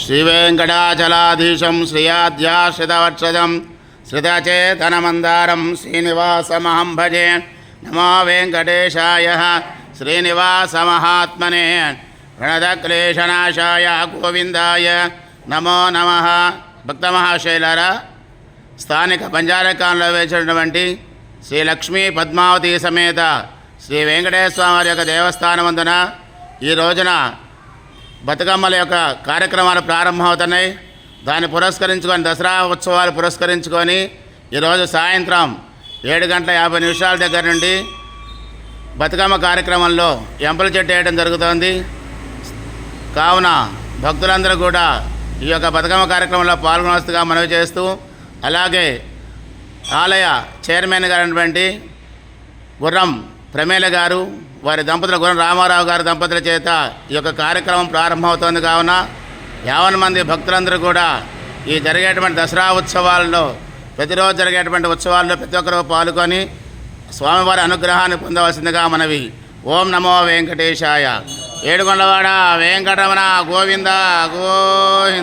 శ్రీవేంకటాచలాధీశం శ్రియాధ్యాశ్రితవత్సదం శ్రితచేతనమందారం శ్రీనివాసమహం భజే. నమో వెంకటేశాయ శ్రీనివాసమహాత్మనే ప్రణతక్లేశనాశాయ గోవిందాయ నమో నమః. భక్త మహాశైలారా, స్థానిక బంజారాఖాన్లో వేసినటువంటి శ్రీ లక్ష్మీ పద్మావతి సమేత శ్రీ వెంకటేశ్వర వారి యొక్క దేవస్థానమందున ఈ రోజున బతుకమ్మల యొక్క కార్యక్రమాలు ప్రారంభమవుతున్నాయి. దాన్ని పురస్కరించుకొని దసరా ఉత్సవాలు పురస్కరించుకొని ఈరోజు సాయంత్రం 7:50 దగ్గర నుండి బతుకమ్మ కార్యక్రమంలో ఎంపల చెట్టు వేయడం జరుగుతోంది. కావున భక్తులందరూ కూడా ఈ యొక్క బతుకమ్మ కార్యక్రమంలో పాల్గొనవలసిందిగా మనవి చేస్తూ, అలాగే ఆలయ చైర్మన్ గారు అయినటువంటి గుర్రం ప్రమేల గారు, వారి దంపతులు గుర్రం రామారావు గారి దంపతుల చేత ఈ యొక్క కార్యక్రమం ప్రారంభమవుతోంది. కావున 50 మంది భక్తులందరూ కూడా ఈ జరిగేటువంటి దసరా ఉత్సవాల్లో, ప్రతిరోజు జరిగేటువంటి ఉత్సవాల్లో ప్రతి ఒక్కరూ పాల్గొని స్వామివారి అనుగ్రహాన్ని పొందవలసిందిగా మనవి. ఓం నమో వెంకటేశాయ. ఏడుకొండవాడ వెంకటరమణ గోవింద గోవింద.